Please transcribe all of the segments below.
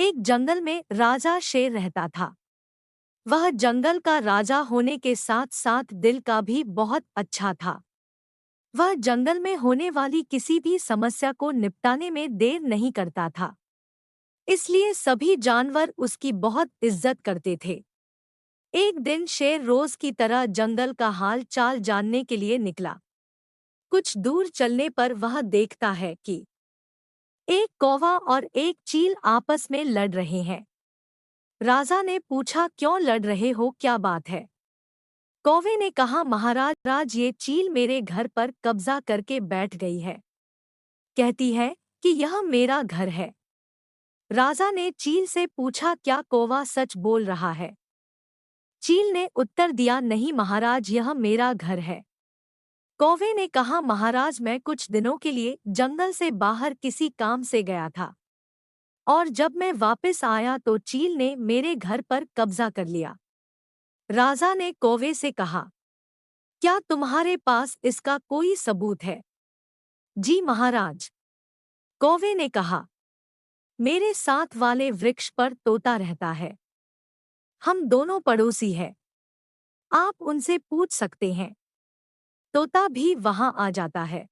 एक जंगल में राजा शेर रहता था। वह जंगल का राजा होने के साथ साथ दिल का भी बहुत अच्छा था। वह जंगल में होने वाली किसी भी समस्या को निपटाने में देर नहीं करता था। इसलिए सभी जानवर उसकी बहुत इज्जत करते थे। एक दिन शेर रोज की तरह जंगल का हाल चाल जानने के लिए निकला। कुछ दूर चलने पर वह देखता है कि एक कौवा और एक चील आपस में लड़ रहे हैं। राजा ने पूछा, क्यों लड़ रहे हो, क्या बात है? कौवे ने कहा, महाराज ये चील मेरे घर पर कब्जा करके बैठ गई है। कहती है कि यह मेरा घर है। राजा ने चील से पूछा, क्या कौवा सच बोल रहा है? चील ने उत्तर दिया, नहीं महाराज, यह मेरा घर है। कौवे ने कहा, महाराज मैं कुछ दिनों के लिए जंगल से बाहर किसी काम से गया था और जब मैं वापस आया तो चील ने मेरे घर पर कब्जा कर लिया। राजा ने कौवे से कहा, क्या तुम्हारे पास इसका कोई सबूत है? जी महाराज। कौवे ने कहा, मेरे साथ वाले वृक्ष पर तोता रहता है। हम दोनों पड़ोसी हैं। आप उनसे पूछ सकते हैं। तोता भी वहां आ जाता है।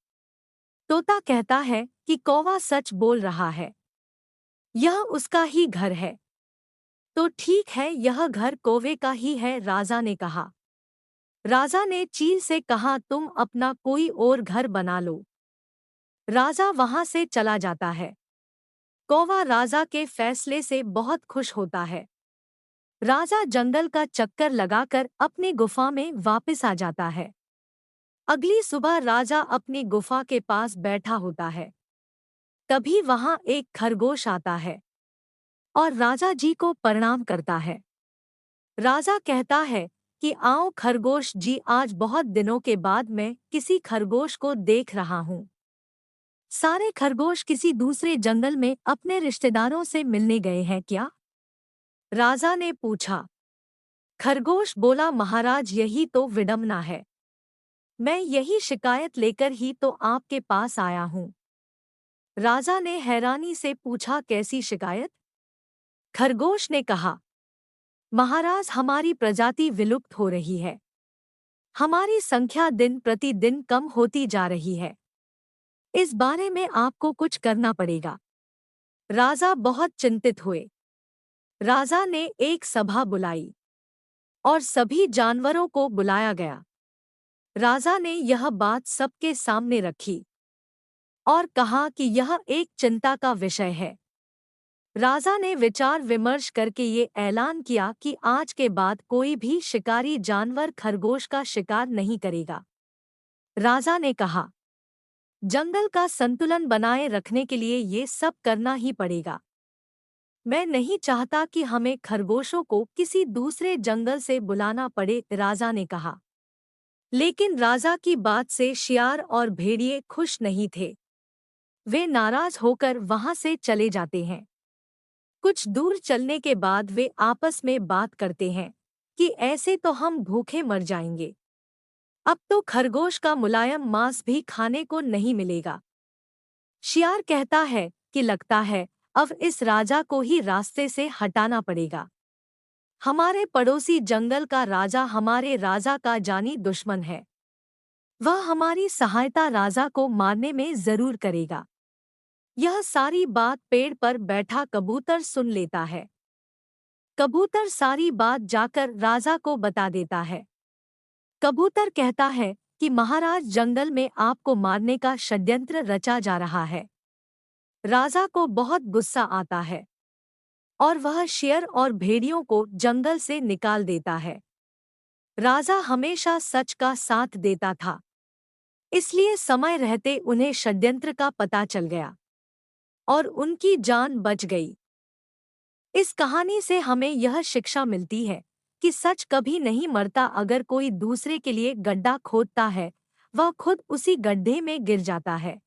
तोता कहता है कि कौवा सच बोल रहा है। यह उसका ही घर है। तो ठीक है, यह घर कौवे का ही है, राजा ने कहा। राजा ने चील से कहा, तुम अपना कोई और घर बना लो। राजा वहां से चला जाता है। कौवा राजा के फैसले से बहुत खुश होता है। राजा जंगल का चक्कर लगाकर अपनी गुफा में वापस आ जाता है। अगली सुबह राजा अपनी गुफा के पास बैठा होता है। तभी वहां एक खरगोश आता है और राजा जी को प्रणाम करता है। राजा कहता है कि आओ खरगोश जी, आज बहुत दिनों के बाद मैं किसी खरगोश को देख रहा हूँ। सारे खरगोश किसी दूसरे जंगल में अपने रिश्तेदारों से मिलने गए हैं क्या? राजा ने पूछा। खरगोश बोला, महाराज यही तो विडंबना है। मैं यही शिकायत लेकर ही तो आपके पास आया हूँ। राजा ने हैरानी से पूछा, कैसी शिकायत? खरगोश ने कहा, महाराज हमारी प्रजाति विलुप्त हो रही है। हमारी संख्या दिन प्रतिदिन कम होती जा रही है। इस बारे में आपको कुछ करना पड़ेगा। राजा बहुत चिंतित हुए। राजा ने एक सभा बुलाई और सभी जानवरों को बुलाया गया। राजा ने यह बात सबके सामने रखी और कहा कि यह एक चिंता का विषय है। राजा ने विचार विमर्श करके ये ऐलान किया कि आज के बाद कोई भी शिकारी जानवर खरगोश का शिकार नहीं करेगा। राजा ने कहा, जंगल का संतुलन बनाए रखने के लिए ये सब करना ही पड़ेगा। मैं नहीं चाहता कि हमें खरगोशों को किसी दूसरे जंगल से बुलाना पड़े, राजा ने कहा। लेकिन राजा की बात से शियार और भेड़िए खुश नहीं थे। वे नाराज होकर वहां से चले जाते हैं। कुछ दूर चलने के बाद वे आपस में बात करते हैं कि ऐसे तो हम भूखे मर जाएंगे। अब तो खरगोश का मुलायम मांस भी खाने को नहीं मिलेगा। शियार कहता है कि लगता है अब इस राजा को ही रास्ते से हटाना पड़ेगा। हमारे पड़ोसी जंगल का राजा हमारे राजा का जानी दुश्मन है। वह हमारी सहायता राजा को मारने में जरूर करेगा। यह सारी बात पेड़ पर बैठा कबूतर सुन लेता है। कबूतर सारी बात जाकर राजा को बता देता है। कबूतर कहता है कि महाराज, जंगल में आपको मारने का षड्यंत्र रचा जा रहा है। राजा को बहुत गुस्सा आता है और वह शेर और भेड़ियों को जंगल से निकाल देता है। राजा हमेशा सच का साथ देता था, इसलिए समय रहते उन्हें षड्यंत्र का पता चल गया और उनकी जान बच गई। इस कहानी से हमें यह शिक्षा मिलती है कि सच कभी नहीं मरता। अगर कोई दूसरे के लिए गड्ढा खोदता है, वह खुद उसी गड्ढे में गिर जाता है।